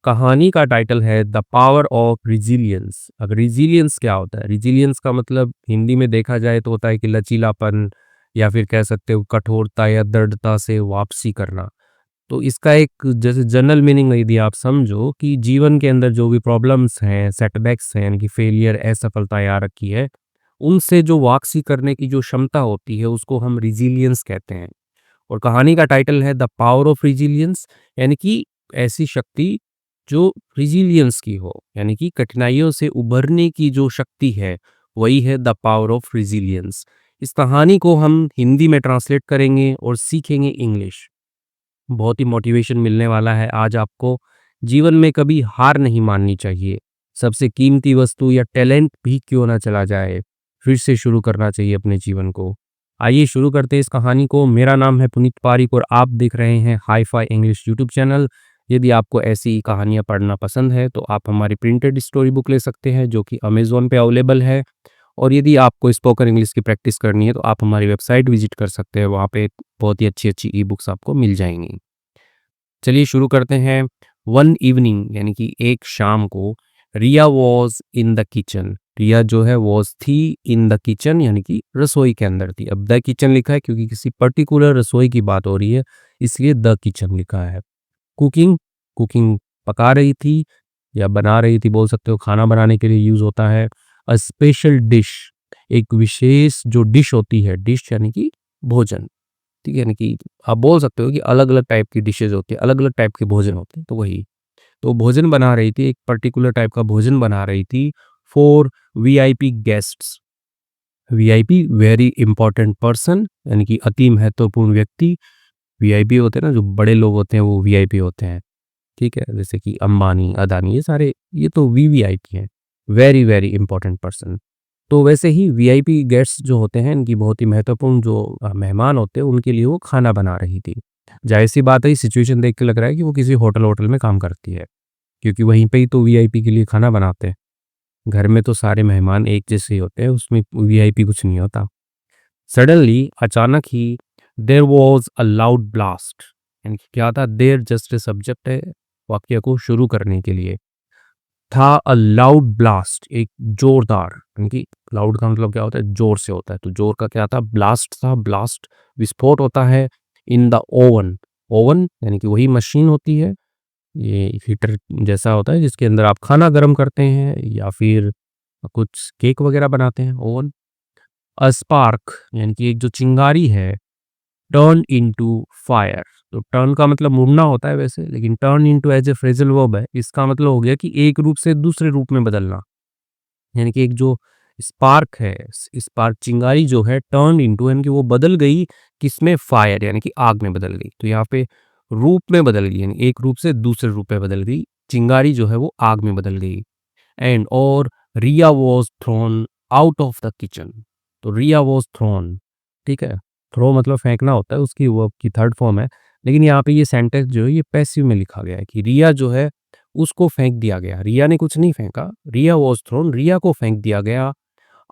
कहानी का टाइटल है द पावर ऑफ रिजिलियंस। अब रिजिलियंस क्या होता है? रिजिलियंस का मतलब हिंदी में देखा जाए तो होता है कि लचीलापन, या फिर कह सकते हो कठोरता या दृढ़ता से वापसी करना। तो इसका एक जैसे जनरल मीनिंग यदि आप समझो कि जीवन के अंदर जो भी प्रॉब्लम्स हैं, सेटबैक्स हैं, यानी कि फेलियर, असफलताएँ आ रखी है, उनसे जो वापसी करने की जो क्षमता होती है उसको हम रिजिलियंस कहते हैं। और कहानी का टाइटल है द पावर ऑफ रिजिलियंस, यानी कि ऐसी शक्ति जो रिजिलियंस की हो, यानी कि कठिनाइयों से उभरने की जो शक्ति है, वही है द पावर ऑफ रिजिलियंस। इस कहानी को हम हिंदी में ट्रांसलेट करेंगे और सीखेंगे इंग्लिश। बहुत ही मोटिवेशन मिलने वाला है आज आपको। जीवन में कभी हार नहीं माननी चाहिए। सबसे कीमती वस्तु या टैलेंट भी क्यों ना चला जाए, फिर से शुरू करना चाहिए अपने जीवन को। आइए शुरू करते हैं इस कहानी को। मेरा नाम है पुनीत पारिक और आप देख रहे हैं hi fi English YouTube channel. यदि आपको ऐसी कहानियाँ पढ़ना पसंद है तो आप हमारी प्रिंटेड स्टोरी बुक ले सकते हैं जो कि अमेज़न पे अवेलेबल है। और यदि आपको स्पोकन इंग्लिश की प्रैक्टिस करनी है तो आप हमारी वेबसाइट विजिट कर सकते हैं, वहाँ पे बहुत ही अच्छी-अच्छी ई बुक्स आपको मिल जाएँगी। चलिए शुरू करते हैं। वन इवनिंग, यानी कि एक शाम को, रिया वॉज इन द किचन। रिया जो है वॉज थी इन द किचन, यानी कि रसोई के अंदर थी। अब द किचन लिखा है क्योंकि किसी पर्टिकुलर रसोई की बात हो रही है, इसलिए द किचन लिखा है। कुकिंग, कुकिंग पका रही थी या बना रही थी, बोल सकते हो खाना बनाने के लिए यूज होता है। अ स्पेशल डिश, एक विशेष जो डिश होती है, डिश यानी कि भोजन, ठीक है, यानी कि आप बोल सकते हो कि अलग-अलग टाइप की डिशेज़ होती है, अलग-अलग टाइप के भोजन होते हैं, तो वही। तो भोजन बना रही थी, एक पर्टिकुलर टाइप का भोजन बना रही थी for VIP guests. VIP very important person, यानी कि अति महत्वपूर्ण व्यक्ति। वीआईपी होते हैं ना, जो बड़े लोग होते हैं वो वीआईपी होते हैं, ठीक है? जैसे कि अंबानी, अदानी, ये सारे ये तो वीवीआईपी हैं, वेरी वेरी इंपॉर्टेंट पर्सन। तो वैसे ही वीआईपी गेस्ट्स जो होते हैं, इनकी बहुत ही महत्वपूर्ण जो मेहमान होते हैं, उनके लिए वो खाना बना रही थी। ज़ाहिर-सी बात है, सिचुएशन देख के लग रहा है कि वो किसी होटल-वोटल में काम करती है, क्योंकि वहीं पे ही तो वीआईपी के लिए खाना बनाते हैं। घर में तो सारे मेहमान एक जैसे ही होते हैं, उसमें वीआईपी कुछ नहीं होता। सडनली, अचानक ही, there was a loud blast, यानी कि क्या था? देयर जस्ट सब्जेक्ट है वाक्य को शुरू करने के लिए। था अ लाउड ब्लास्ट, एक जोरदार, यानी कि लाउड का मतलब क्या होता है? जोर से होता है, तो जोर का क्या था? ब्लास्ट था। ब्लास्ट विस्फोट होता है इन द ओवन। ओवन यानी कि वही मशीन होती है, ये हीटर जैसा होता है जिसके अंदर आप खाना गर्म करते हैं या फिर कुछ केक वगैरह बनाते हैं, ओवन। अ स्पार्क, यानी कि एक जो चिंगारी है, टर्न इनटू फायर। तो टर्न का मतलब मुड़ना होता है वैसे, लेकिन turn into as a phrasal verb है, इसका मतलब हो गया कि एक रूप से दूसरे रूप में बदलना। यानी कि एक जो स्पार्क है, स्पार्क चिंगारी जो है, टर्न इनटू, यानी कि वो बदल गई किसमें? फायर, यानी कि आग में बदल गई। तो यहाँ पे रूप में बदल गई, यानी एक रूप से दूसरे रूप में बदल गई। चिंगारी जो है वो आग में बदल गई। एंड और Riya was thrown out of the kitchen. तो रिया वॉज थ्रोन, ठीक है, थ्रो मतलब फेंकना होता है, उसकी वर्ब की थर्ड फॉर्म है। लेकिन यहाँ पे ये सेंटेंस जो है ये पैसिव में लिखा गया है कि रिया जो है उसको फेंक दिया गया। रिया ने कुछ नहीं फेंका, रिया वॉज थ्रोन, रिया को फेंक दिया गया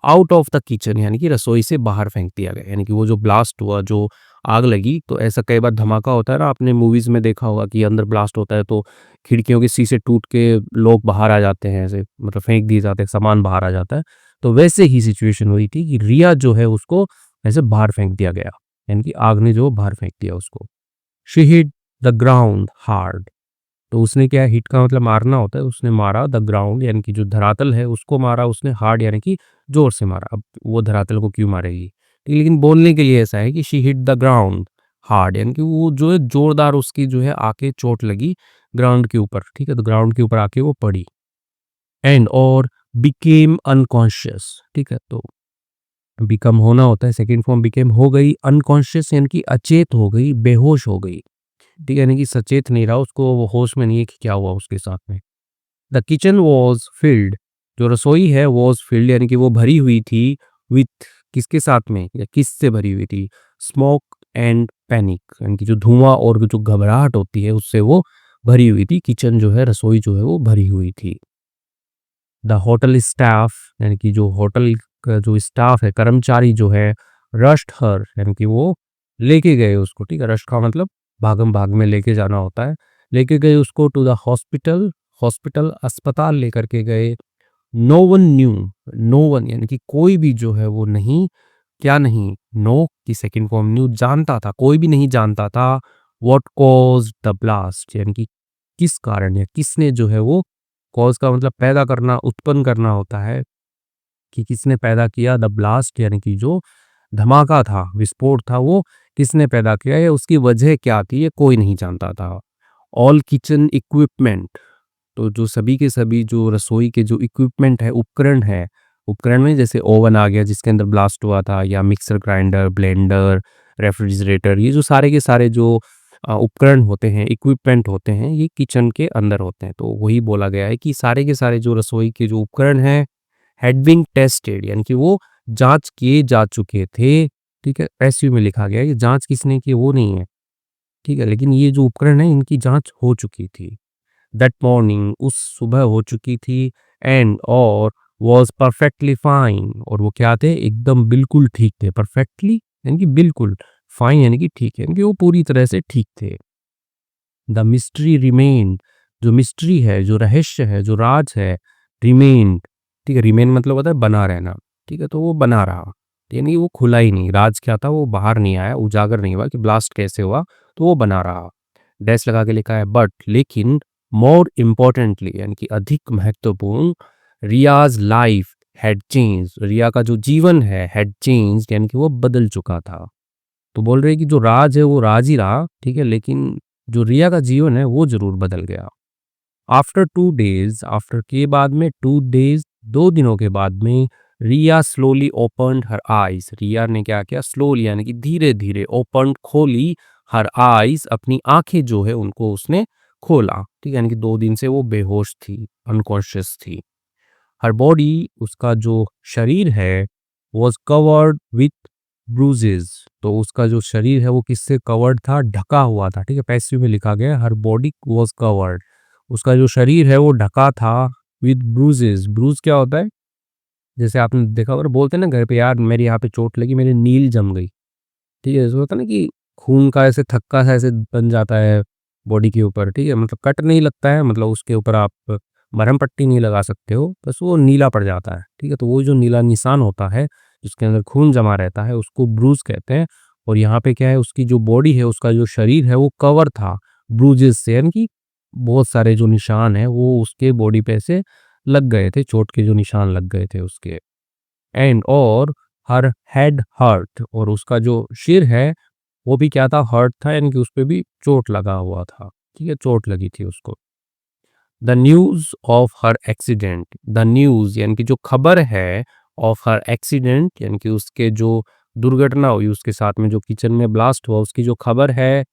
आउट ऑफ द किचन, यानी कि रसोई से बाहर फेंक दिया गया। यानी कि वो जो ब्लास्ट हुआ, जो आग लगी, तो ऐसा कई बार धमाका होता है ना, आपने मूवीज में देखा होगा कि अंदर ब्लास्ट होता है तो खिड़कियों के शीशे टूट के लोग बाहर आ जाते हैं, ऐसे मतलब फेंक दिए जाते हैं, सामान बाहर आ जाता है। तो वैसे ही सिचुएशन हुई थी कि रिया जो है उसको ऐसे बाहर फेंक दिया गया, यानी कि आग ने जो बाहर फेंक दिया उसको। She hit the ground hard. तो उसने क्या, हिट का मतलब मारना होता है, उसने मारा द ग्राउंड, यानी कि जो धरातल है उसको मारा उसने, हार्ड यानी कि जोर से मारा। अब वो धरातल को क्यों मारेगी? लेकिन बोलने के लिए ऐसा है कि she hit the ground hard, यानी कि वो जो है जोरदार उसकी जो है आके चोट लगी ग्राउंड के ऊपर, ठीक है, तो ग्राउंड के ऊपर आके वो पड़ी। एंड और बिकेम अनकॉन्शियस, ठीक है, तो बिकम होना होता है, सेकेंड फॉर्म बिकेम हो गई, अनकॉन्शियस यानी कि अचेत हो गई, बेहोश हो गई, ठीक है, यानी कि सचेत नहीं रहा, उसको वो होश में नहीं है कि क्या हुआ उसके साथ में। द किचन वॉज फिल्ड, जो रसोई है वॉज फिल्ड, यानी कि वो भरी हुई थी विथ, किसके साथ में या किससे भरी हुई थी? स्मोक एंड पैनिक, यानी कि जो धुआं और जो घबराहट होती है उससे वो भरी हुई थी। किचन जो है, रसोई जो है वो भरी हुई थी। द होटल स्टाफ, यानी कि जो होटल का जो स्टाफ है, कर्मचारी जो है, रश्ड हर, यानी कि वो लेके गए उसको, ठीक है, रश का मतलब भागम भाग में लेके जाना होता है, लेके गए उसको टू द हॉस्पिटल, हॉस्पिटल अस्पताल लेकर के गए। No one knew, no one यानी कि कोई भी जो है वो नहीं, क्या नहीं, नो की सेकंड फॉर्म न्यू, जानता था, कोई भी नहीं जानता था व्हाट कॉज्ड द ब्लास्ट, यानी कि किस कारण या किसने जो है वो, कॉज का मतलब पैदा करना, उत्पन्न करना होता है, कि किसने पैदा किया द ब्लास्ट, यानी कि जो धमाका था, विस्फोट था, वो किसने पैदा किया या उसकी वजह क्या थी, ये कोई नहीं जानता था। ऑल किचन इक्विपमेंट, तो जो सभी के सभी जो रसोई के जो इक्विपमेंट है, उपकरण है, उपकरण में जैसे ओवन आ गया जिसके अंदर ब्लास्ट हुआ था, या मिक्सर ग्राइंडर, ब्लेंडर, रेफ्रिजरेटर, ये जो सारे के सारे जो उपकरण होते हैं, इक्विपमेंट होते हैं, ये किचन के अंदर होते हैं। तो वही बोला गया है कि सारे के सारे जो रसोई के जो उपकरण हैं हैड बीन टेस्टेड, यानी कि वो जांच किए जा चुके थे। ठीक है, एसयू में लिखा गया है, ये जांच किसने की वो नहीं है। ठीक है, लेकिन ये जो उपकरण है इनकी जांच हो चुकी थी। दैट मॉर्निंग, उस सुबह हो चुकी थी। एंड और वॉज परफेक्टली फाइन, और वो क्या थे, एकदम बिल्कुल ठीक थे। परफेक्टली यानी कि बिल्कुल, फाइन यानी कि ठीक है, यानी कि वो पूरी तरह से ठीक थे। द मिस्ट्री रिमेन, जो मिस्ट्री है, जो रहस्य है, जो राज है, रिमेन, ठीक है, रिमेन मतलब होता है बना रहना। ठीक है, तो वो बना रहा, यानी वो खुला ही नहीं, राज क्या था वो बाहर नहीं आया, उजागर नहीं हुआ कि ब्लास्ट कैसे हुआ, तो वो बना रहा। डैश लगा के लिखा है बट, लेकिन, मोर इम्पोर्टेंटली यानी कि अधिक महत्वपूर्ण, रियाज लाइफ हैड चेंज, रिया का जो जीवन है हैड चेंज यानी कि वो बदल चुका था। तो बोल रहे हैं कि जो राज है वो राज ही रहा, ठीक है, लेकिन जो रिया का जीवन है वो जरूर बदल गया। आफ्टर 2 डेज, आफ्टर के बाद में 2 डेज, 2 दिनों के बाद में, रिया स्लोली ओपन्ड हर आईज, रिया ने क्या किया, स्लोली यानी कि धीरे धीरे, ओपन्ड खोली, हर आईज अपनी आंखें जो है उनको उसने खोला। ठीक है, यानी कि 2 दिन से वो बेहोश थी, अनकॉन्शियस थी। हर बॉडी, उसका जो शरीर है, वॉज कवर्ड विथ ब्रूजेस, तो उसका जो शरीर है वो किससे कवर्ड था, ढका हुआ था। ठीक है, पैसिव में लिखा गया हर बॉडी वॉज कवर्ड, उसका जो शरीर है वो ढका था विद ब्रूजेस। ब्रूज क्या होता है, जैसे आपने देखा होगा, बोलते हैं ना घर पे, यार मेरे यहाँ पे चोट लगी, मेरी नील जम गई। ठीक है, ऐसा होता है ना कि खून का ऐसे थक्का सा ऐसे बन जाता है बॉडी के ऊपर। ठीक है, मतलब कट नहीं लगता है, मतलब उसके ऊपर आप मरहम पट्टी नहीं लगा सकते हो, बस वो नीला पड़ जाता है। ठीक है, तो वो जो नीला निशान होता है जिसके अंदर खून जमा रहता है उसको ब्रूज कहते हैं। और यहाँ पे क्या है, उसकी जो बॉडी है, उसका जो शरीर है वो कवर था ब्रूजेस से, यानी कि बहुत सारे जो निशान है वो उसके बॉडी पे से लग गए थे, चोट के जो निशान लग गए थे उसके। एंड और हर हेड हर्ट, और उसका जो सिर है वो भी क्या था, हर्ट था, यानी कि उस पे भी चोट लगा हुआ था। ठीक है, चोट लगी थी उसको। The news of her accident, the news यानी कि जो खबर है, ऑफ हर एक्सीडेंट यानी कि उसके जो दुर्घटना हुई उसके साथ में, जो किचन में ब्लास्ट हुआ, उसकी जो खबर है,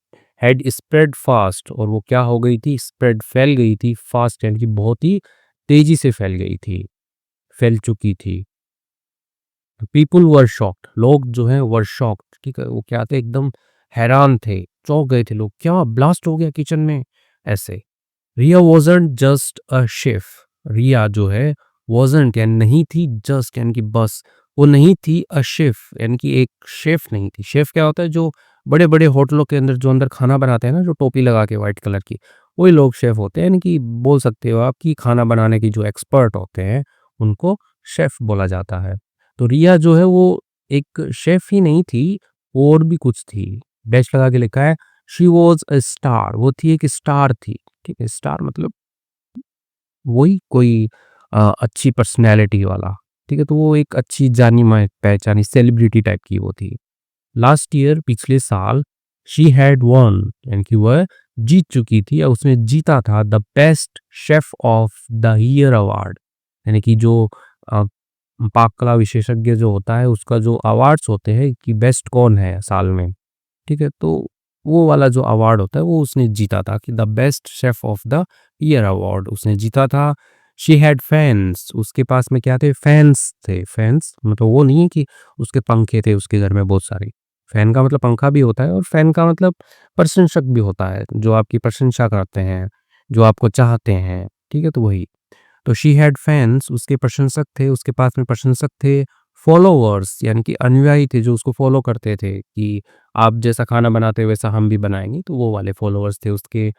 हैड स्प्रेड फास्ट, और वो क्या हो गई थी, स्प्रेड, फैल गई थी, फास्ट यानी कि बहुत ही तेजी से फैल गई थी, फैल चुकी थी। पीपुल वर शॉक्ड, लोग जो हैं वर शॉक्ड, ठीक है, वो क्या थे, एकदम हैरान थे, चौंक गए थे लोग, क्या ब्लास्ट हो गया किचन में, ऐसे। रिया वॉजंट जस्ट अ शेफ, रिया जो है वॉजंट यानी नहीं थी, जस्ट यानी कि बस, वो नहीं थी अ शेफ यानी कि एक शेफ नहीं थी। शेफ क्या होता है, जो बड़े बड़े होटलों के अंदर जो अंदर खाना बनाते हैं ना, जो टोपी लगा के व्हाइट कलर की, वही लोग शेफ होते हैं, यानी कि बोल सकते हो आप कि खाना बनाने की जो एक्सपर्ट होते हैं उनको शेफ बोला जाता है। तो रिया जो है वो एक शेफ ही नहीं थी, वो और भी कुछ थी। डैश लगा के लिखा है शी वॉज अ स्टार, वो थी एक स्टार थी। ठीक है, स्टार मतलब वही कोई अच्छी पर्सनैलिटी वाला। ठीक है, तो वो एक अच्छी जानी-मानी पहचानी सेलिब्रिटी टाइप की वो थी। लास्ट ईयर, पिछले साल, शी हैड वॉन यानी कि वह जीत चुकी थी या उसने जीता था the best chef of the year award, यानी कि जो अ, पाक कला विशेषज्ञ जो होता है उसका जो अवार्ड्स होते हैं कि बेस्ट कौन है साल में। ठीक है, तो वो वाला जो अवार्ड होता है वो उसने जीता था, कि the best chef of the year award उसने जीता था। शी हैड फैंस, उसके पास में क्या थे, फैंस थे। फैंस मतलब वो नहीं है कि उसके पंखे थे उसके घर में बहुत सारे। फैन का मतलब पंखा भी होता है, और फैन का मतलब प्रशंसक भी होता है, जो आपकी प्रशंसा करते हैं, जो आपको चाहते हैं। ठीक है, तो वही। तो शी हैड फैंस, उसके प्रशंसक थे, उसके पास में प्रशंसक थे। फॉलोवर्स यानी कि अनुयायी थे जो उसको फॉलो करते थे कि आप जैसा खाना बनाते हो वैसा हम भी बनाएंगे, तो वो वाले फॉलोवर्स थे उसके।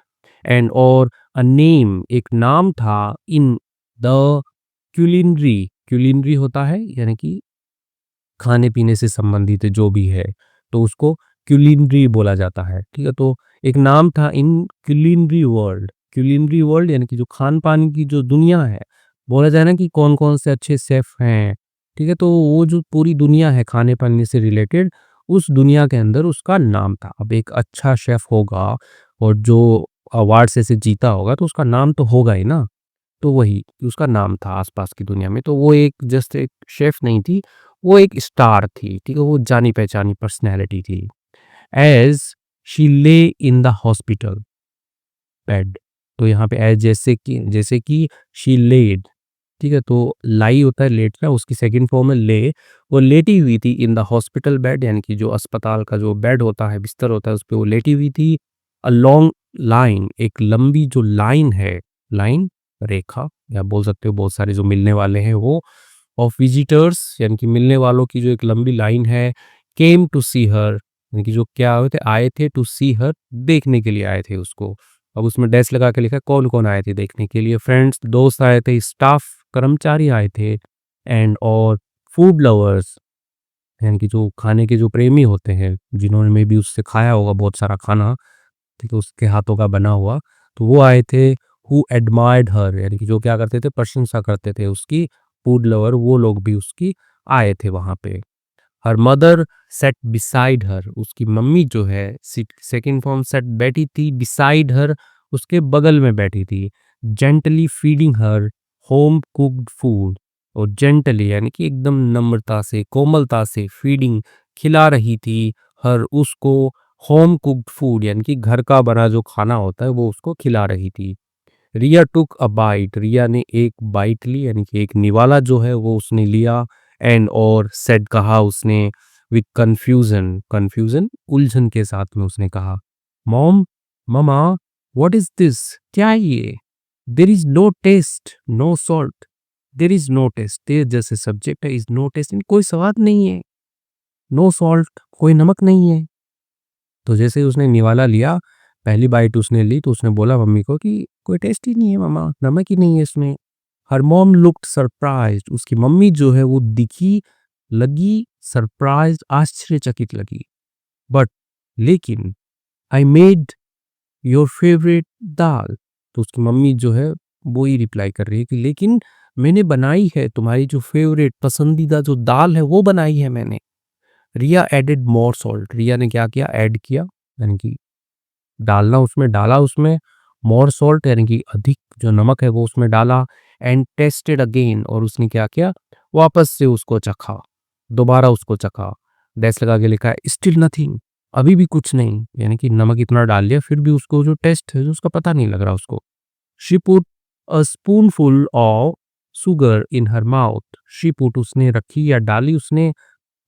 एंड और अ नेम एक नाम था इन द क्यूलिनरी होता है यानी कि खाने-पीने से संबंधित जो भी है, तो उसको क्यूलिनरी बोला जाता है, ठीक है? तो एक नाम था इन क्यूलिनरी वर्ल्ड यानी कि जो खान-पान की जो दुनिया है, बोला जाए ना कि कौन-कौन से अच्छे शेफ़ हैं, ठीक है? तो वो जो पूरी दुनिया है खाने-पाने से रिलेटेड, उस दुनिया के अंदर उसका नाम था। अब एक अच्छा शेफ़ होगा और जो अवार्ड्स ऐसे जीता होगा, तो उसका नाम तो होगा ही ना। तो वही, उसका नाम था आस-पास की दुनिया में। तो वो एक जस्ट एक शेफ़ नहीं थी, वो एक स्टार थी, ठीक है? वो जानी-पहचानी पर्सनैलिटी थी। ऐज़ शी ले इन द हॉस्पिटल बेड, तो यहाँ पे ऐज़ जैसे कि शी लेड, ठीक है? तो लाई होता है लेटना, उसकी सेकंड फॉर्म है ले, वो लेटी हुई थी इन द हॉस्पिटल बेड यानी कि जो अस्पताल का जो बेड होता है, बिस्तर होता है, उसपे वो लेटी हुई थी। अ लॉन्ग लाइन, एक लंबी जो लाइन है, लाइन, रेखा या बोल सकते हो बहुत सारे जो मिलने वाले हैं वो, ऑफ विजिटर्स यानी कि मिलने वालों की जो एक लंबी लाइन है, केम टू सी हर यानी कि जो क्या हुए थे, आए थे टू सी हर, देखने के लिए आए थे उसको। अब उसमें डैश लगा के लिखा है कौन-कौन आए थे देखने के लिए, फ्रेंड्स, दोस्त आए थे, स्टाफ कर्मचारी आए थे एंड और फूड लवर्स यानी कि जो खाने के जो प्रेमी होते हैं, जिन्होंने मे बी उससे खाया होगा बहुत सारा खाना, ठीक है, उसके हाथों का बना हुआ, तो वो आए थे। हु एडमायर्ड हर यानी कि जो क्या करते थे, प्रशंसा करते थे उसकी, फूड लवर वो लोग भी उसकी आए थे वहाँ पे। Her mother said beside her, उसकी मम्मी जो है सेकंड फॉर्म सेट बैठी थी बिसाइड हर, उसके बगल में बैठी थी। जेंटली फीडिंग हर होम कुक्ड फूड, और जेंटली यानी कि एकदम नम्रता से कोमलता से फीडिंग खिला रही थी हर उसको, होम कुक्ड फूड यानी कि घर का बना जो खाना होता है वो उसको खिला रही थी। रिया टुक अ बाइट, रिया ने एक बाइट ली यानी कि एक निवाला जो है वो उसने लिया। एंड और सेड कहा उसने विथ कंफ्यूजन, कंफ्यूजन उलझन के साथ में उसने कहा, mom, mama, what is this, क्या है ये? There is no taste no salt, there is no taste, there जैसे सब्जेक्ट है, इज नो टेस्ट कोई स्वाद नहीं है, नो सॉल्ट कोई नमक नहीं है। तो जैसे ही उसने निवाला लिया, पहली बाइट उसने ली तो उसने बोला मम्मी को कि कोई टेस्ट ही नहीं है मम्मा, नमक ही नहीं है इसमें। हर मॉम लुक्ड सरप्राइज्ड, उसकी मम्मी जो है वो दिखी, लगी सरप्राइज्ड, आश्चर्यचकित लगी। बट लेकिन आई मेड योर फेवरेट दाल, तो उसकी मम्मी जो है वो ही रिप्लाई कर रही है कि लेकिन मैंने बनाई है तुम्हारी जो फेवरेट पसंदीदा जो दाल है वो बनाई है मैंने। रिया एडेड मोर सॉल्ट, रिया ने क्या किया, ऐड किया यानी कि डालना, उसमें डाला, उसमें मोर सॉल्ट यानी कि अधिक जो नमक है वो उसमें डाला। एंड टेस्टेड अगेन, और उसने क्या किया, वापस से उसको चखा, दोबारा उसको चखा, डैश लगा के लिखा है स्टिल नथिंग, अभी भी कुछ नहीं, यानी कि नमक इतना डाल लिया फिर भी उसको जो टेस्ट है जो उसका पता नहीं लग रहा उसको। She put a spoonful of sugar in her mouth, she put उसने रखी या डाली उसने,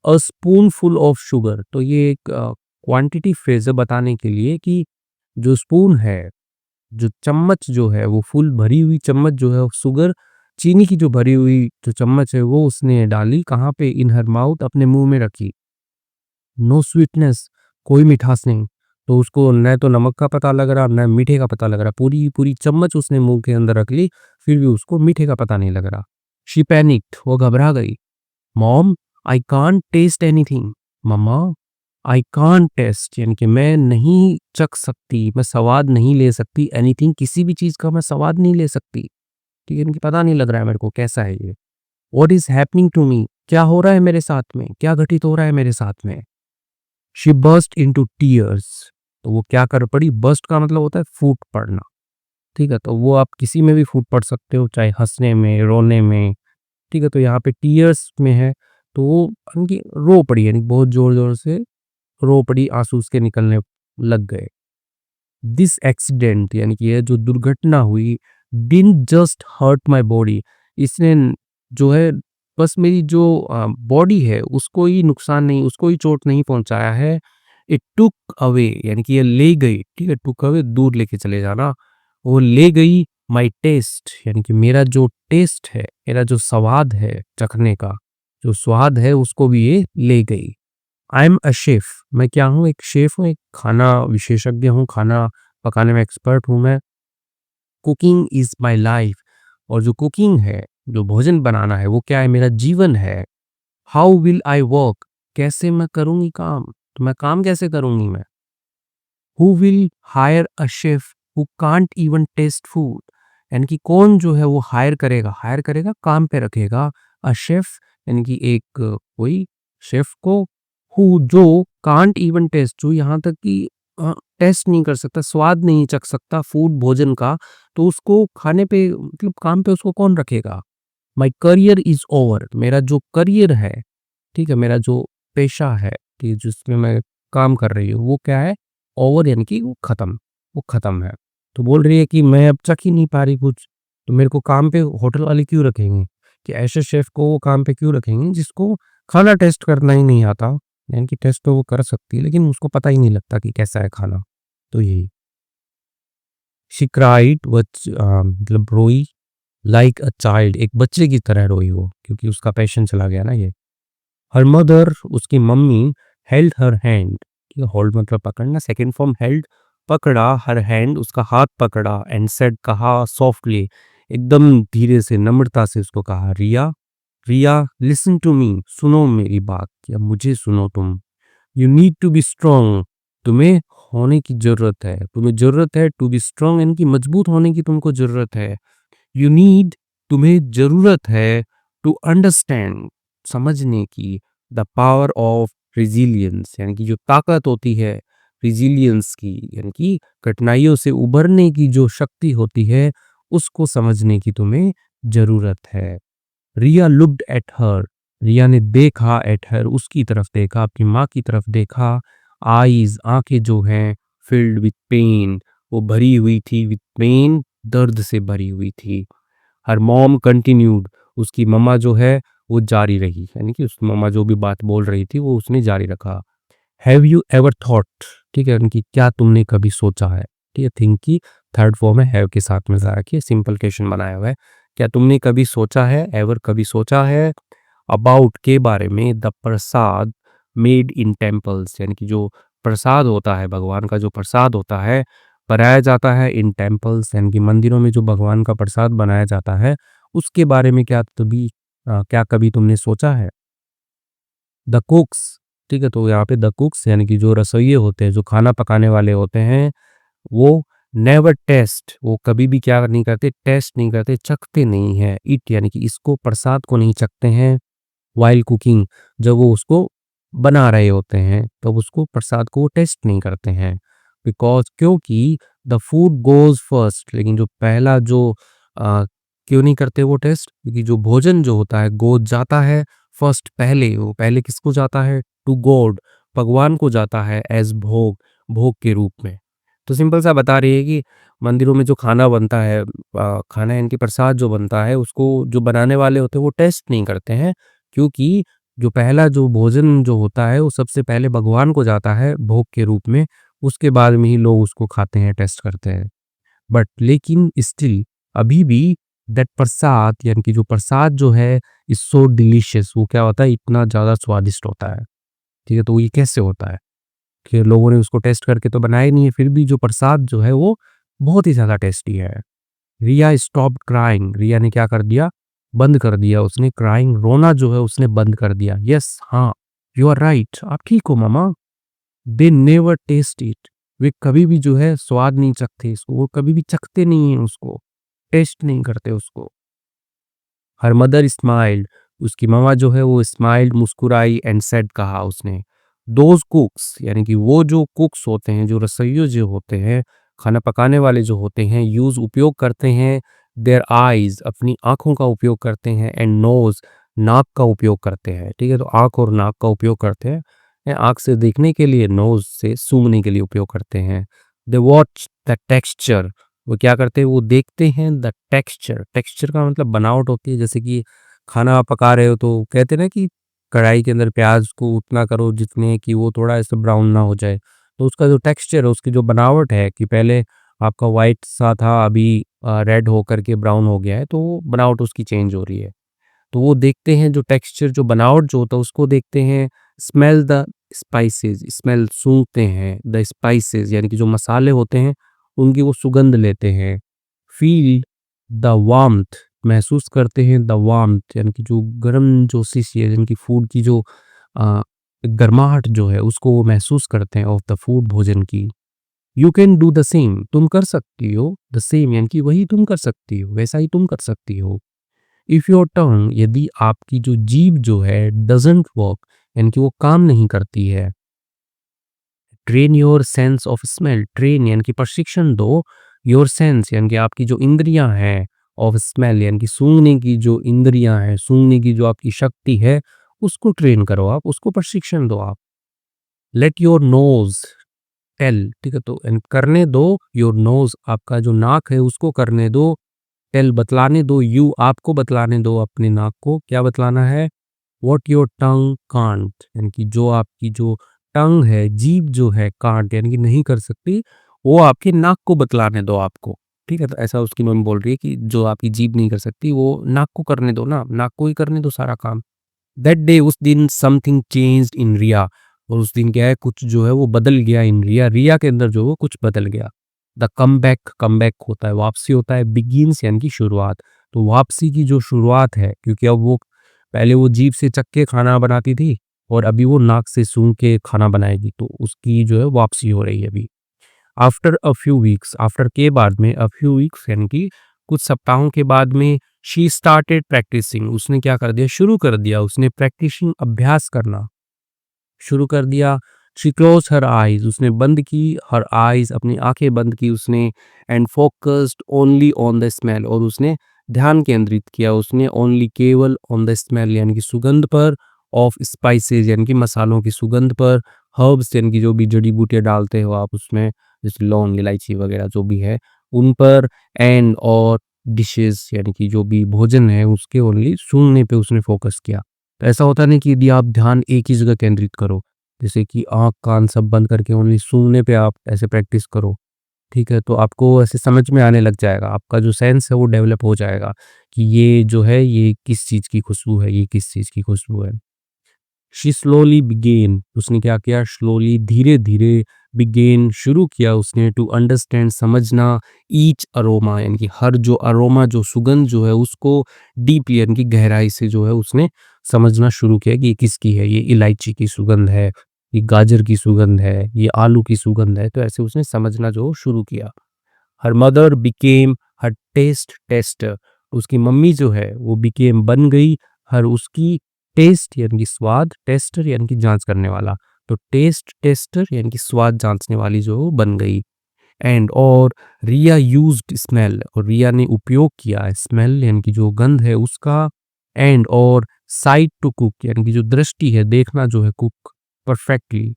अ स्पूनफुल ऑफ शुगर, तो ये एक क्वांटिटी फ्रेज है बताने के लिए कि जो स्पून है, जो चम्मच जो है वो फुल भरी हुई चम्मच जो है शुगर, चीनी की जो भरी हुई जो चम्मच है वो उसने डाली कहाँ पे, इन हर माउथ, अपने मुंह में रखी। नो स्वीटनेस, कोई मिठास नहीं, तो उसको न तो नमक का पता लग रहा न मीठे का पता लग रहा, पूरी पूरी चम्मच उसने मुंह के अंदर रख ली फिर भी उसको मीठे का पता नहीं लग रहा। शी पैनिक्ड, वो घबरा गई। Mom, I can't taste anything, मम्मा, आई कांट टेस्ट यानी कि मैं नहीं चख सकती, मैं स्वाद नहीं ले सकती, एनीथिंग किसी भी चीज़ का मैं स्वाद नहीं ले सकती, ठीक है? इनकी पता नहीं लग रहा है मेरे को कैसा है ये। What is happening to me, क्या हो रहा है मेरे साथ में, क्या घटित हो रहा है मेरे साथ में। शी बर्स्ट इनटू टीयर्स, तो वो क्या कर पड़ी, बर्स्ट का मतलब होता है फूट पड़ना, ठीक है? तो वो आप किसी में भी फूट पड़ सकते हो, चाहे हँसने में, रोने में, ठीक है? तो यहाँ पे टीयर्स में है, तो वो उनकी रो पड़ी यानी बहुत ज़ोर-ज़ोर से रो पड़ी, आँसू उसके निकलने लग गए। दिस एक्सीडेंट यानी कि ये जो दुर्घटना हुई, didn't just hurt my body, इसने जो है बस मेरी जो बॉडी है उसको ही नुकसान नहीं, उसको ही चोट नहीं पहुँचाया है। इट टूक अवे यानी कि ये ले गई, ठीक है? टूक अवे दूर लेके चले जाना, वो ले गई माय टेस्ट यानी कि मेरा जो टेस्ट है, मेरा जो स्वाद है चखने का, जो स्वाद है उसको भी ये ले गई। आई एम अ शेफ़, मैं क्या हूँ? एक शेफ़ हूँ, एक खाना विशेषज्ञ हूँ, खाना पकाने में एक्सपर्ट हूँ मैं। कुकिंग इज़ माय लाइफ, और जो कुकिंग है, जो भोजन बनाना है वो क्या है, मेरा जीवन है। हाउ विल आई वर्क, कैसे मैं करूँगी काम, तो मैं काम कैसे करूँगी मैं। Who will hire a chef who can't even taste food, यानी कि कौन जो है वो हायर करेगा काम पे रखेगा अ शेफ, यानी कि एक कोई शेफ को, हु जो कांट इवन टेस्ट, जो यहाँ तक कि टेस्ट नहीं कर सकता, स्वाद नहीं चख सकता फूड भोजन का, तो उसको खाने पे मतलब काम पे उसको कौन रखेगा। माई करियर इज ओवर, मेरा जो करियर है, ठीक है, मेरा जो पेशा है कि जिसमें मैं काम कर रही हूँ वो क्या है, ओवर, यानी कि वो खत्म है। तो बोल रही है कि मैं अब चख ही नहीं पा रही कुछ, तो मेरे को काम पे होटल वाले क्यों रखेंगे, कि ऐसे शेफ को वो काम पे क्यों रखेंगे जिसको खाना टेस्ट करना ही नहीं आता। यानी कि टेस्ट तो वो कर सकती है लेकिन उसको पता ही नहीं लगता कि कैसा है खाना। तो यही शी क्राइड मतलब रोई लाइक अ चाइल्ड, एक बच्चे की तरह रोई वो, क्योंकि उसका पैशन चला गया ना ये। हर मदर, उसकी मम्मी, हेल्ड हर हैंड, ठीक है, होल्ड मतलब पकड़ना, सेकंड फॉर्म हेल्ड, पकड़ा, हर हैंड उसका हाथ पकड़ा, एंड सेड कहा सॉफ्टली, एकदम धीरे से नम्रता से उसको कहा, रिया, रिया लिसन टू मी, सुनो मेरी बात, या मुझे सुनो तुम। You need to be strong, तुम्हें होने की जरूरत है, तुम्हें जरूरत है टू बी स्ट्रांग, यानी कि मजबूत होने की तुमको जरूरत है। यू नीड, तुम्हें जरूरत है, टू अंडरस्टैंड, समझने की, द पावर ऑफ रिजिलियंस, यानी कि जो ताकत होती है रिजिलियंस की, यानी कि कठिनाइयों से उभरने की जो शक्ति होती है, उसको समझने की तुम्हें जरूरत है। रिया लुक्ड एट हर, रिया ने देखा, एट हर उसकी तरफ देखा, अपनी माँ की तरफ देखा। आईज, आंखें जो हैं, फिल्ड विथ पेन, वो भरी हुई थी, विथ पेन, दर्द से भरी हुई थी। हर मॉम कंटिन्यूड, उसकी मम्मा जो है वो जारी रही, यानी कि उस मम्मा जो भी बात बोल रही थी वो उसने जारी रखा। हैव यू एवर थॉट, ठीक है, यानी कि क्या तुमने कभी सोचा है, ठीक है, थिंक की थर्ड फॉर्म है हैव के साथ में ज़रा कि सिंपल क्वेश्चन बनाया हुआ है। क्या तुमने कभी सोचा है, एवर कभी सोचा है, अबाउट के बारे में, the Prasad made in temples, यानी कि जो प्रसाद होता है, भगवान का जो प्रसाद होता है, बनाया जाता है इन टेम्पल्स, यानी कि मंदिरों में जो भगवान का प्रसाद बनाया जाता है, उसके बारे में क्या कभी तुमने सोचा है। द कुक्स, ठीक है, तो यहाँ पे द कुक्स यानी कि जो रसोइये होते हैं, जो खाना पकाने वाले होते हैं, वो नेवर टेस्ट, वो कभी भी क्या नहीं करते, टेस्ट नहीं करते, चखते नहीं हैं, इट यानी कि इसको, प्रसाद को नहीं चखते हैं, व्हाइल कुकिंग, जब वो उसको बना रहे होते हैं तब उसको प्रसाद को टेस्ट नहीं करते हैं। बिकॉज, क्योंकि द फूड गोज फर्स्ट, लेकिन जो पहला जो क्यों नहीं करते वो टेस्ट, क्योंकि जो भोजन जो होता है गोज जाता है फर्स्ट, पहले, वो पहले किसको जाता है, टू गॉड, भगवान को जाता है, एज भोग, भोग के रूप में। तो सिंपल सा बता रही है कि मंदिरों में जो खाना बनता है, खाना यानी कि प्रसाद जो बनता है, उसको जो बनाने वाले होते हैं वो टेस्ट नहीं करते हैं, क्योंकि जो पहला जो भोजन जो होता है वो सबसे पहले भगवान को जाता है भोग के रूप में, उसके बाद में ही लोग उसको खाते हैं, टेस्ट करते हैं। बट लेकिन स्टिल, अभी भी, दैट प्रसाद यानी कि जो प्रसाद जो है, इज सो डिलीशियस, वो क्या होता है, इतना ज़्यादा स्वादिष्ट होता है, ठीक है। तो ये कैसे होता है कि लोगों ने उसको टेस्ट करके तो बनाया ही नहीं है, फिर भी जो प्रसाद जो है वो बहुत ही ज़्यादा टेस्टी है। रिया स्टॉप्ड क्राइंग, रिया ने क्या कर दिया, बंद कर दिया उसने, क्राइंग, रोना जो है उसने बंद कर दिया। यस, हाँ, यू आर राइट, आप ठीक हो मामा। दे नेवर टेस्ट इट, वे कभी भी जो है स्वाद नहीं चखते इसको, वो कभी भी चखते नहीं है उसको, टेस्ट नहीं करते उसको। हर मदर स्माइल्ड, उसकी ममा जो है वो स्माइल्ड, मुस्कुराई, एंड सेड, कहा उसने, दोज कुक्स, यानी कि वो जो कुक्स होते हैं, जो रसोइये जो होते हैं, खाना पकाने वाले जो होते हैं, यूज उपयोग करते हैं, देयर आईज, अपनी आंखों का उपयोग करते हैं, एंड नोज, नाक का उपयोग करते हैं, ठीक है। तो आंख और नाक का उपयोग करते हैं, आंख से देखने के लिए, नोज से सूंघने के लिए उपयोग करते हैं। दे वॉच द टेक्सचर, वो क्या करते हैं, वो देखते हैं द टेक्सचर, टेक्सचर का मतलब बनावट होती है, जैसे कि खाना आप पका रहे हो तो कहते हैं ना कि कढ़ाई के अंदर प्याज को उतना करो जितने कि वो थोड़ा ऐसे ब्राउन ना हो जाए, तो उसका जो टेक्सचर है, उसकी जो बनावट है, कि पहले आपका वाइट सा था, अभी रेड होकर के ब्राउन हो गया है, तो वो बनावट उसकी चेंज हो रही है। तो वो देखते हैं जो टेक्सचर, जो बनावट जो होता है उसको देखते हैं। स्मेल द स्पाइसेस, स्मेल सूंघते हैं, द स्पाइसेस यानी कि जो मसाले होते हैं उनकी वो सुगंध लेते हैं। फील द वार्मथ, महसूस करते हैं द वार्मथ यानी कि जो गर्म जो सी है जिनकी फूड की जो अ, गर्माहट जो है उसको वो महसूस करते हैं ऑफ द फूड भोजन की। You can do the same, तुम कर सकती हो द सेम यानी कि वही तुम कर सकती हो, वैसा ही तुम कर सकती हो। इफ योर टंग, यदि आपकी जो जीभ जो है डजंट वर्क यानी कि वो काम नहीं करती है, train your sense of smell, train यानी कि प्रशिक्षण दो, योर सेंस यानी कि आपकी जो इंद्रियां हैं, ऑफ स्मेल यानी कि सूंघने की जो इंद्रियां हैं, सूंघने की जो आपकी शक्ति है, उसको ट्रेन करो आप, उसको प्रशिक्षण दो आप। लेट योर नोज टेल, ठीक है, तो करने दो, योर नोज आपका जो नाक है उसको करने दो, टेल बतलाने दो, यू आपको बतलाने दो अपने नाक को, क्या बतलाना है, व्हाट योर टंग कांट यानी कि जो आपकी जो टंग है, जीभ जो है, कांट यानी कि नहीं कर सकती, वो आपके नाक को बतलाने दो आपको। ठीक है, तो ऐसा उसकी मम्मी बोल रही है कि जो आपकी जीभ नहीं कर सकती वो नाक को करने दो ना, नाक को ही करने दो सारा काम। दैट डे, उस दिन समथिंग चेंज्ड इन रिया, और उस दिन क्या है, कुछ जो है वो बदल गया इन रिया, रिया के अंदर जो है वो कुछ बदल गया। द कम बैक होता है, वापसी होता है, बिगिंस यानी कि शुरुआत, तो वापसी की जो शुरुआत है, क्योंकि अब वो पहले वो जीभ से चख के खाना बनाती थी और अभी वो नाक से सूंघ के खाना बनाएगी, तो उसकी जो है वापसी हो रही है अभी। After a few weeks, after के बाद में, अ फ्यू वीक्स यानी कि कुछ सप्ताहों के बाद में, शी स्टार्टेड प्रैक्टिसिंग, उसने क्या कर दिया, शुरू कर दिया, उसने प्रैक्टिसिंग अभ्यास करना शुरू कर दिया। शी क्लोज हर आईज, उसने बंद की, हर आईज अपनी आंखें बंद की उसने, and focused only on the smell, और उसने ध्यान केंद्रित किया, उसने ओनली केवल ऑन द स्मेल यानी कि सुगंध पर, ऑफ स्पाइसेस यानी कि मसालों की सुगंध पर, हर्ब्स यानी कि जो भी जड़ी बूटियां डालते हो आप उसमें, जैसे लौंग इलायची वगैरह जो भी है उन पर, एंड और डिशेस यानी कि जो भी भोजन है उसके ओनली सूंघने पे उसने फोकस किया। तो ऐसा होता नहीं कि यदि आप ध्यान एक ही जगह केंद्रित करो, जैसे कि आँख कान सब बंद करके ओनली सूंघने पे आप ऐसे प्रैक्टिस करो, ठीक है? तो आपको ऐसे समझ में आने लग जाएगा, आपका जो सेंस है वो डेवलप हो जाएगा कि ये जो है ये किस चीज़ की खुशबू है, ये किस चीज़ की खुशबू है। शी स्लोली बिगेन, उसने क्या किया, स्लोली धीरे-धीरे, बिगेन शुरू किया उसने, टू अंडरस्टैंड समझना, ईच अरोमा यानी कि हर जो अरोमा जो सुगंध जो है उसको डीपली यानी कि गहराई से जो है उसने समझना शुरू किया कि ये किसकी है, ये इलायची की सुगंध है, ये गाजर की सुगंध है, ये आलू की सुगंध है, तो ऐसे उसने समझना जो शुरू किया। हर मदर बिकेम हर टेस्ट टेस्टर, उसकी मम्मी जो है वो बिकेम बन गई, हर उसकी टेस्ट यानी कि स्वाद, टेस्टर यानी कि जांच करने वाला, तो टेस्ट टेस्टर यानी कि स्वाद जांचने वाली जो वो बन गई। एंड और रिया यूज्ड स्मेल, और रिया ने उपयोग किया स्मेल यानी कि जो गंध है उसका, एंड और साइट टू कुक यानी कि जो दृष्टि है देखना जो है, कुक परफेक्टली,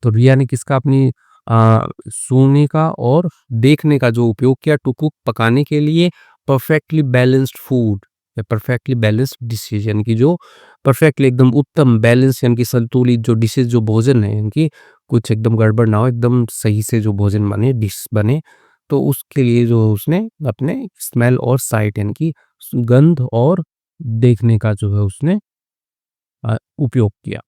तो रिया ने किसका, अपनी सूंघने का और देखने का जो उपयोग किया, टू कुक पकाने के लिए, परफेक्टली बैलेंस्ड फूड या परफेक्टली बैलेंस्ड डिशेज यानी कि जो परफेक्टली एकदम उत्तम बैलेंस यानी कि संतुलित जो डिशेज जो भोजन है यानी कि कुछ एकदम गड़बड़ ना हो, एकदम सही से जो भोजन बने, डिश बने, तो उसके लिए जो उसने अपने स्मेल और साइट यानी कि गंध और देखने का जो है उसने उपयोग किया।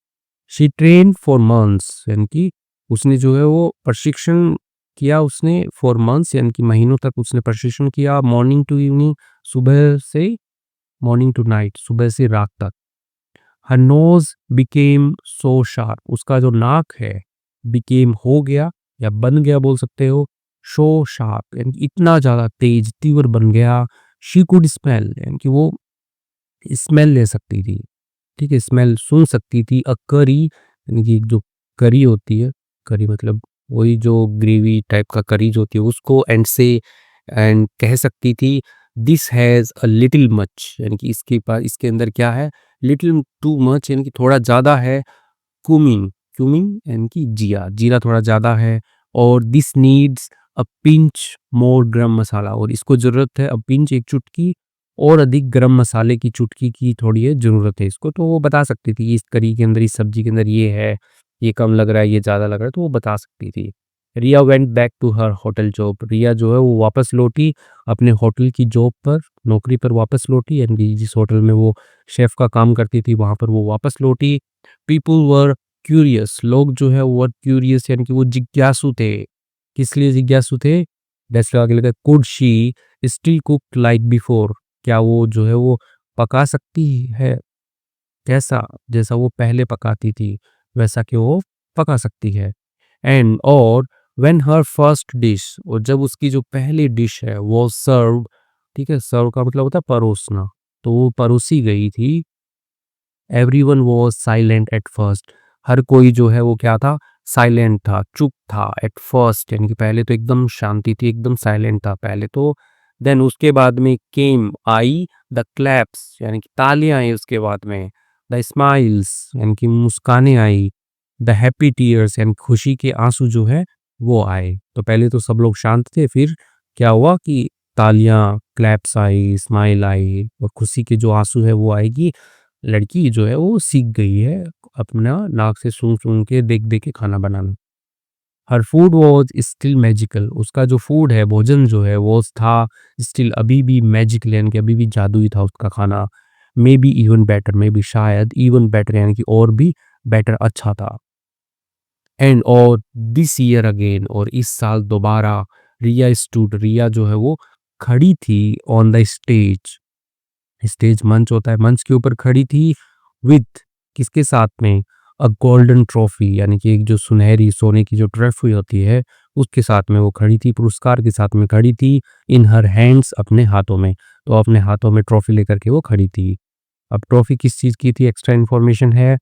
शी ट्रेन फॉर मंथ्स यानी कि उसने जो है वो प्रशिक्षण किया, उसने फॉर मंथ्स यानी कि महीनों तक उसने प्रशिक्षण किया, मॉर्निंग टू इवनिंग, सुबह से मॉर्निंग टू नाइट, सुबह से रात तक। Her nose became so sharp, उसका जो नाक है बिकेम हो गया या बन गया बोल सकते हो, सो शार्प यानी कि इतना ज़्यादा तेज तीव्र बन गया। शी कुड स्मेल यानी कि वो स्मेल ले सकती थी, ठीक है, स्मेल सूँघ सकती थी, करी यानी कि जो करी होती है, करी मतलब वही जो ग्रेवी टाइप का करी जो होती है उसको, एंड कह सकती थी, this has a little much यानी कि इसके पास इसके अंदर क्या है, लिटिल टू मच यानी कि थोड़ा ज़्यादा है, क्यूमिंग, क्यूमिंग यानी कि जीरा, जीरा थोड़ा ज़्यादा है, और दिस नीड्स अ पिंच मोर गरम मसाला, और इसको ज़रूरत है अ पिंच एक चुटकी और अधिक गरम मसाले की चुटकी की थोड़ी है ज़रूरत है इसको, तो वो बता सकती थी इस करी के अंदर, इस सब्जी के अंदर ये है, ये कम लग रहा है, ये ज़्यादा लग रहा है, तो वो बता सकती थी। Riya went back to her hotel job, Riya जो है वो वापस लौटी अपने होटल की जॉब पर, नौकरी पर वापस लौटी यानी कि जिस होटल में वो शेफ़ का काम करती थी वहाँ पर वो वापस लौटी। पीपल वर क्यूरियस, लोग जो है वो क्यूरियस यानी कि वो जिज्ञासु थे। किस लिए जिज्ञासु थे? डैश लगा के लिखा है could she still cook like before, क्या वो जो है वो पका सकती है कैसा, जैसा वो पहले पकाती थी वैसा कि वो पका सकती है। एंड और व्हेन हर फर्स्ट डिश, और जब उसकी जो पहली डिश है वो सर्व, ठीक है, सर्व का मतलब होता है परोसना, तो वो परोसी गई थी, everyone was silent at first, हर कोई जो है वो क्या था, साइलेंट था, चुप था एट फर्स्ट, यानी कि पहले तो एकदम शांति थी, एकदम साइलेंट था पहले तो। देन उसके बाद में केम आई द क्लैप्स, यानी कि तालियां आई उसके बाद में, द स्माइल्स यानी कि मुस्कानें आई, द हैप्पी टीयर्स यानी खुशी के आंसू जो है वो आए। तो पहले तो सब लोग शांत थे, फिर क्या हुआ कि तालियां, क्लैप्स आई, स्माइल आई और खुशी के जो आंसू है वो आएगी। लड़की जो है वो सीख गई है अपना नाक से सूंघ सूंघ के देख देख के खाना बनाना। हर फूड वॉज स्टिल मैजिकल, उसका जो फूड है, भोजन जो है वो था स्टिल अभी भी मैजिकल, यानी कि अभी भी जादुई था उसका खाना। May be even better, may be शायद इवन बेटर यानी कि और भी बेटर, अच्छा था। एंड और दिस ईयर अगेन, और इस साल दोबारा, रिया स्टूड, रिया जो है वो खड़ी थी ऑन द स्टेज, स्टेज मंच होता है, मंच के ऊपर खड़ी थी विद, किसके साथ में, अ गोल्डन ट्रॉफी, यानी कि एक जो सुनहरी सोने की जो ट्रॉफी होती है उसके साथ में वो खड़ी थी, पुरस्कार के साथ में खड़ी थी, इन हर हैंड्स, अपने हाथों में, तो अपने हाथों में ट्रॉफी लेकर के वो खड़ी थी। अब ट्रॉफी किस चीज़ की थी, एक्स्ट्रा इन्फॉर्मेशन है,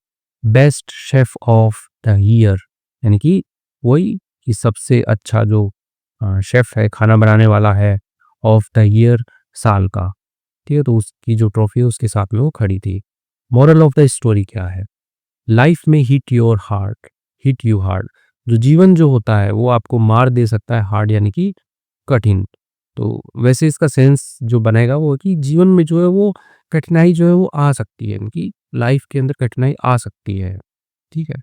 best chef of the year, यानी कि वही कि सबसे अच्छा जो शेफ है, खाना बनाने वाला है, ऑफ द ईयर, साल का, ठीक है, तो उसकी जो ट्रॉफी है उसके साथ में वो खड़ी थी। मॉरल ऑफ द स्टोरी क्या है, लाइफ में hit your heart, hit you hard, जो जीवन जो होता है वो आपको मार दे सकता है, हार्ड यानी कि कठिन। तो वैसे इसका सेंस जो बनेगा वो है कि जीवन में जो है वो कठिनाई जो है वो आ सकती है, यानी कि लाइफ के अंदर कठिनाई आ सकती है, ठीक है।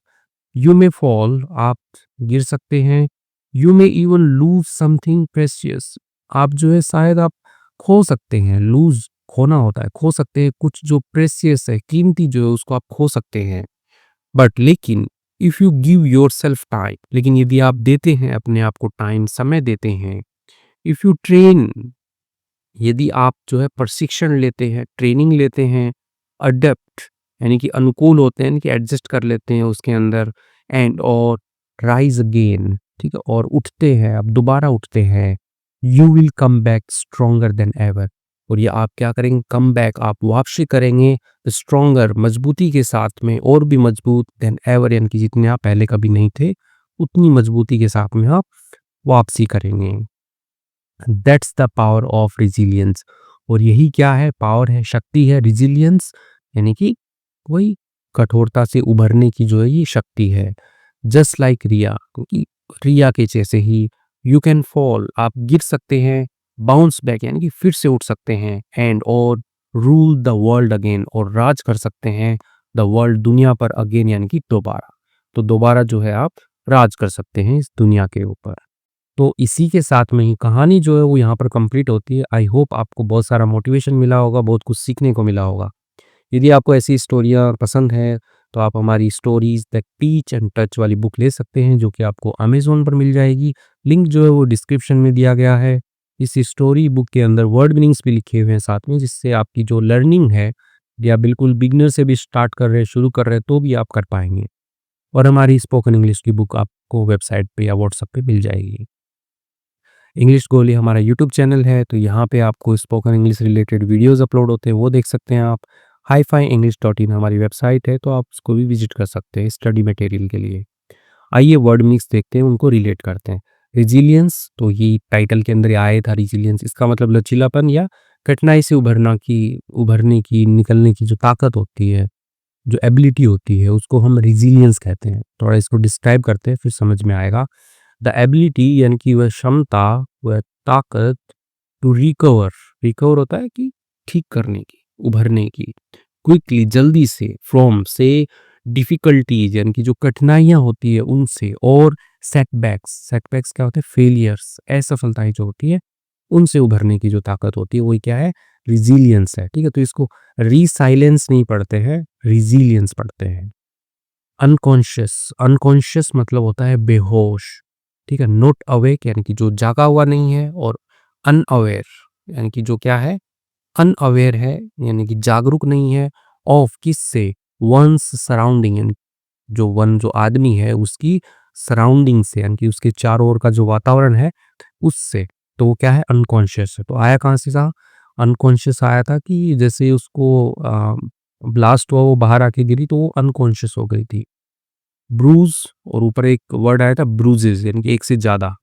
यू मे फॉल, आप गिर सकते हैं, you may even lose something precious, आप जो है शायद आप खो सकते हैं, लूज खोना होता है, खो सकते हैं कुछ जो प्रेशियस है, कीमती जो है उसको आप खो सकते हैं। बट लेकिन if you give your self time, लेकिन यदि आप देते हैं अपने आप को टाइम, समय देते हैं, इफ यू ट्रेन, यदि आप जो है प्रशिक्षण लेते हैं, ट्रेनिंग लेते हैं, अडेप्ट यानी कि अनुकूल होते हैं, यानी कि एडजस्ट कर लेते हैं उसके अंदर, एंड और राइज अगेन, ठीक है, और उठते हैं, अब दोबारा उठते हैं, you will come back stronger then ever, और ये आप क्या करेंगे, कम बैक, आप वापसी करेंगे स्ट्रोंगर, मजबूती के साथ में, और भी मजबूत देन एवर, यानी कि जितने आप पहले कभी नहीं थे उतनी मजबूती के साथ में आप वापसी करेंगे। That's the power of resilience, और यही क्या है, पावर है, शक्ति है, रिजिलियंस यानी कि वही कठोरता से उभरने की जो है ये शक्ति है। जस्ट लाइक रिया, क्योंकि रिया के जैसे ही, यू कैन फॉल, आप गिर सकते हैं, बाउंस बैक यानी कि फिर से उठ सकते हैं, एंड और रूल द वर्ल्ड अगेन, और राज कर सकते हैं द वर्ल्ड, दुनिया पर, अगेन यानी कि दोबारा, तो दोबारा जो है आप राज कर सकते हैं इस दुनिया के ऊपर। तो इसी के साथ में ही कहानी जो है वो यहाँ पर कंप्लीट होती है। आई होप आपको बहुत सारा मोटिवेशन मिला होगा, बहुत कुछ सीखने को मिला होगा। यदि आपको ऐसी स्टोरियाँ पसंद हैं तो आप हमारी stories the teach and touch वाली बुक ले सकते हैं, जो कि आपको अमेज़न पर मिल जाएगी। लिंक जो है वो डिस्क्रिप्शन में दिया गया है। इस स्टोरी बुक के अंदर वर्ड मीनिंग्स भी लिखे हुए हैं साथ में, जिससे आपकी जो लर्निंग है, या बिल्कुल बिगिनर से भी स्टार्ट कर रहे हैं, शुरू कर रहे हैं, तो भी आप कर पाएँगे। और हमारी स्पोकन इंग्लिश की बुक आपको वेबसाइट पे या व्हाट्सएप पे मिल जाएगी। इंग्लिश गोली हमारा यूट्यूब चैनल है, तो यहाँ पे आपको spoken English related videos upload होते हैं, वो देख सकते हैं आप। HiFiEnglish.in हमारी वेबसाइट है, तो आप उसको भी विजिट कर सकते हैं स्टडी मटेरियल के लिए। आइए वर्ड मिक्स देखते हैं, उनको रिलेट करते हैं। रिजिलियंस, तो ये टाइटल के अंदर आया था रिजिलियंस, इसका मतलब लचीलापन या कठिनाई से उभरने की, निकलने की जो ताकत होती है, जो एबिलिटी होती है, उसको हम रिजिलियंस कहते हैं। थोड़ा इसको डिस्क्राइब करते हैं, फिर समझ में आएगा। द एबिलिटी यानी कि वह क्षमता, वह ताकत, टू रिकवर, रिकवर होता है कि ठीक करने की, उभरने की, क्विकली, जल्दी से, फ्रॉम से, डिफिकल्टीज यानी कि जो कठिनाइयां होती है उनसे, और सेटबैक्स, सेटबैक्स क्या होते हैं, फेलियर्स, असफलताएं जो होती है उनसे उभरने की जो ताकत होती है वही क्या है, रिजिलियंस है, ठीक है। तो इसको रीसाइलेंस नहीं पढ़ते हैं, रिजिलियंस पढ़ते हैं। अनकॉन्शियस, अनकॉन्शियस मतलब होता है बेहोश, ठीक है। नॉट अवेक यानी कि जो जागा हुआ नहीं है, और अनअवेयर यानी कि जो क्या है, अनअवेयर है यानी कि जागरूक नहीं है, ऑफ किससे, वंस सराउंडिंग यानी जो आदमी है उसकी सराउंडिंग से, यानी कि उसके चारों ओर का जो वातावरण है उससे। तो वो क्या है, अनकॉन्शियस है। तो आया कहाँ से था, अनकॉन्शियस आया था कि जैसे उसको ब्लास्ट हुआ, वो बाहर आके गिरी तो वो अनकॉन्शियस हो गई थी। ब्रूज, और ऊपर एक वर्ड आया था ब्रूजेस, यानी कि एक से ज्यादा,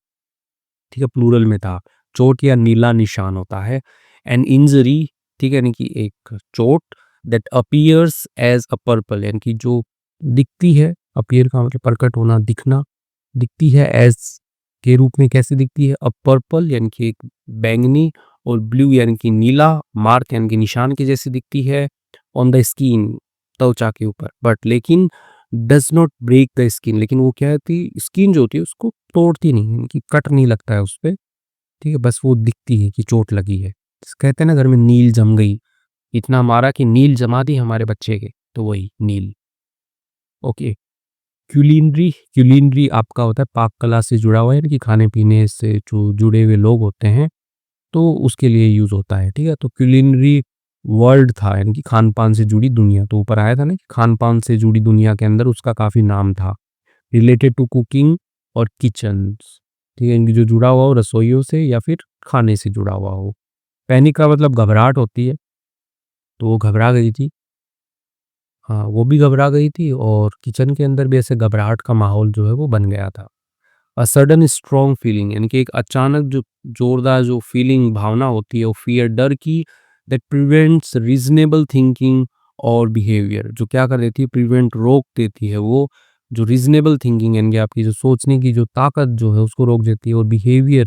ठीक है, प्लूरल में था। चोट या नीला निशान होता है। एन इंजरी, ठीक है, यानी कि एक चोट, that appears as a purple, यानी कि जो दिखती है, अपीयर का मतलब प्रकट होना, दिखना, दिखती है एज के रूप में, कैसे दिखती है, अ पर्पल यानी कि एक बैंगनी, और ब्लू यानी कि नीला, मार्क यानी कि निशान के जैसे दिखती है, ऑन द स्किन, त्वचा के ऊपर, बट लेकिन does not break the skin, लेकिन वो क्या होती, स्किन जो होती है उसको तोड़ती नहीं, यानी कि कट नहीं लगता है उस पे, ठीक है, बस वो दिखती है कि चोट लगी है। कहते हैं ना घर में नील जम गई, इतना मारा कि नील जमा दी हमारे बच्चे के, तो वही नील। ओके। क्यूलिनरी, क्यूलिनरी आपका होता है पाक कला से जुड़ा हुआ है, यानी कि खाने पीने से जो जुड़े हुए लोग होते हैं, तो उसके लिए यूज होता है, ठीक है। तो क्यूलिनरी वर्ल्ड था, यानी कि खान पान से जुड़ी दुनिया, तो ऊपर आया था ना कि खान पान से जुड़ी दुनिया के अंदर उसका काफी नाम था, रिलेटेड टू कुकिंग और किचन, ठीक है, इनकी जो जुड़ा हुआ हो रसोइयों से या फिर खाने से जुड़ा हुआ हो। पैनिक का मतलब घबराहट होती है, तो वो घबरा गई थी। हाँ, वो भी घबरा गई थी, और किचन के अंदर भी ऐसे घबराहट का माहौल जो है वो बन गया था। अ सडन स्ट्रॉन्ग फीलिंग, यानी कि एक अचानक जो जोरदार जो फीलिंग, भावना होती है, वो फियर, डर की, दैट प्रिवेंट्स रीजनेबल थिंकिंग और बिहेवियर, जो क्या कर देती है, प्रिवेंट, रोक देती है वो, जो रीजनेबल थिंकिंग यानी कि आपकी जो सोचने की जो ताकत जो है उसको रोक देती है, और बिहेवियर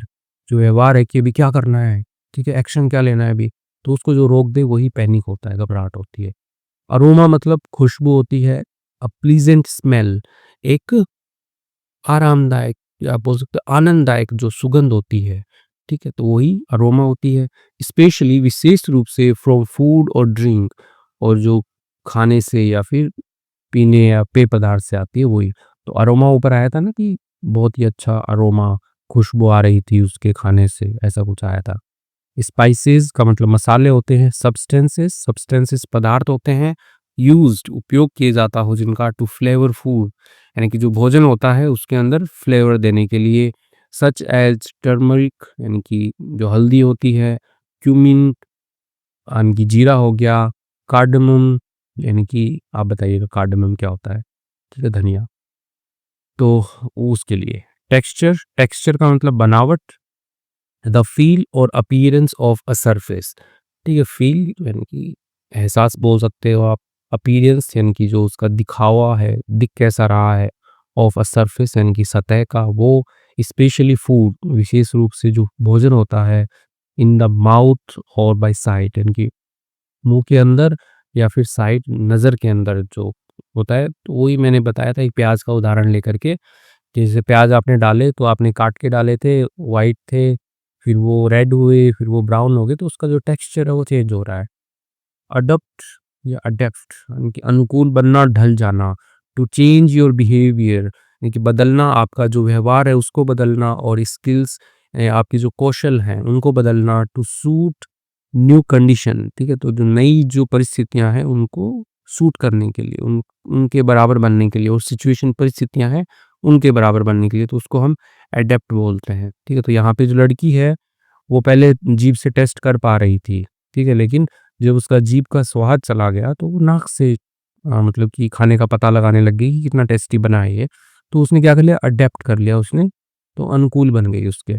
जो व्यवहार है कि अभी क्या करना है, ठीक है, एक्शन क्या लेना है अभी, तो उसको जो रोक दे वही पैनिक होता है, घबराहट होती है। अरोमा मतलब खुशबू होती है, अ प्लीजेंट स्मेल, एक आरामदायक, या आप बोल सकते हो आनंददायक जो सुगंध होती है, ठीक है, तो वही अरोमा होती है। स्पेशली, विशेष रूप से, फ्रॉम फूड और ड्रिंक, और जो खाने से या फिर पीने या पेय पदार्थ से आती है वही। तो अरोमा ऊपर आया था ना कि बहुत ही अच्छा अरोमा, खुशबू आ रही थी उसके खाने से, ऐसा कुछ आया था। स्पाइसेस का मतलब मसाले होते हैं। सब्सटेंसेस, सब्सटेंसेस पदार्थ होते हैं। यूज्ड उपयोग किए जाता हो जिनका, टू फ्लेवर फूड यानी कि जो भोजन होता है उसके अंदर फ्लेवर देने के लिए। सच एज टर्मरिक यानी कि जो हल्दी होती है, क्यूमिन यानी कि जीरा हो गया, कार्डमम यानी कि आप बताइएगा कार्डमम क्या होता है, ठीक है, धनिया, तो उसके लिए। टेक्सचर, टेक्सचर का मतलब बनावट, द फील और अपीयरेंस ऑफ अ सरफेस, ठीक है, फील यानी कि एहसास बोल सकते हो आप, अपीयरेंस यानी कि जो उसका दिखावा है, दिख कैसा रहा है, ऑफ अ सरफेस यानी कि सतह का वो, स्पेशली फूड विशेष रूप से जो भोजन होता है, इन द माउथ और बाय साइट यानी कि मुंह के अंदर या फिर साइट, नज़र के अंदर जो होता है, तो वही मैंने बताया था एक प्याज का उदाहरण लेकर के, जैसे प्याज आपने डाले तो आपने काट के डाले थे, वाइट थे, फिर वो रेड हुए, फिर वो ब्राउन हो गए, तो उसका जो टेक्सचर है वो चेंज हो रहा है। अडप्ट या अडेप्ट यानी कि अनुकूल बनना, ढल जाना। टू चेंज योर बिहेवियर यानी कि बदलना, आपका जो व्यवहार है उसको बदलना, और स्किल्स आपकी जो कौशल हैं उनको बदलना। टू सूट न्यू कंडीशन, ठीक है, तो जो नई जो परिस्थितियां हैं उनको सूट करने के लिए, उनके बराबर बनने के लिए, और सिचुएशन, परिस्थितियां हैं उनके बराबर बनने के लिए, तो उसको हम एडेप्ट बोलते हैं, ठीक है। तो यहाँ पे जो लड़की है वो पहले जीभ से टेस्ट कर पा रही थी, ठीक है, लेकिन जब उसका जीभ का स्वाद चला गया तो वो नाक से मतलब कि खाने का पता लगाने लग गई कि कितना टेस्टी बना है ये। तो उसने क्या कर लिया, अडेप्ट कर लिया उसने, तो अनुकूल बन गई उसके।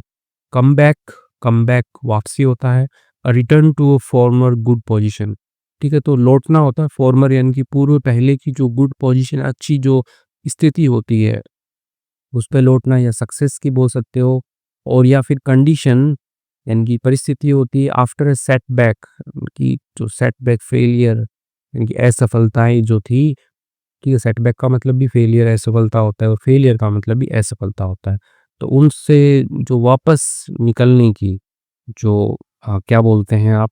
कम बैक, कम बैक वापसी होता है। Return to a former good position, ठीक है, तो लौटना होता है, फॉर्मर यानी कि पूर्व, पहले की जो गुड पोजीशन, अच्छी जो स्थिति होती है उस पे लौटना, या सक्सेस की बोल सकते हो। और या फिर कंडीशन यानी कि परिस्थिति होती है, आफ्टर अ सेटबैक, कि जो सेटबैक, फेलियर यानी कि असफलताएं जो थी, ठीक है, सेटबैक का मतलब भी फेलियर, असफलता होता है, और फेलियर का मतलब भी असफलता होता है। तो उनसे जो वापस निकलने की जो क्या बोलते हैं आप,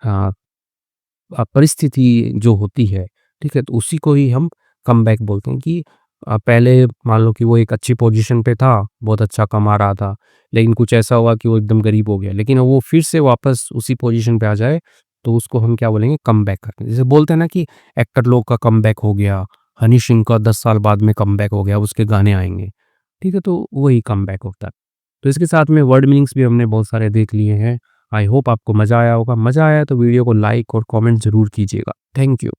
अ, परिस्थिति जो होती है, ठीक है, तो उसी को ही हम कमबैक बोलते हैं कि पहले मान लो कि वो एक अच्छी पोज़ीशन पे था, बहुत अच्छा कमा रहा था, लेकिन कुछ ऐसा हुआ कि वो एकदम गरीब हो गया। लेकिन वो फिर से वापस उसी पोज़ीशन पे आ जाए, तो उसको हम क्या बोलेंगे कमबैक करना। जैसे बोलते हैं ना कि एक्टर लोग का कमबैक हो गया, हनी सिंह का 10 साल बाद में कमबैक हो गया, उसके गाने आएँगे। ठीक है? तो वही कमबैक होता है। तो इसके साथ में वर्ड मीनिंग्स भी हमने बहुत सारे देख लिए हैं। आई होप आपको मज़ा आया होगा। मज़ा आया तो वीडियो को लाइक और कमेंट ज़रूर कीजिएगा। Thank you.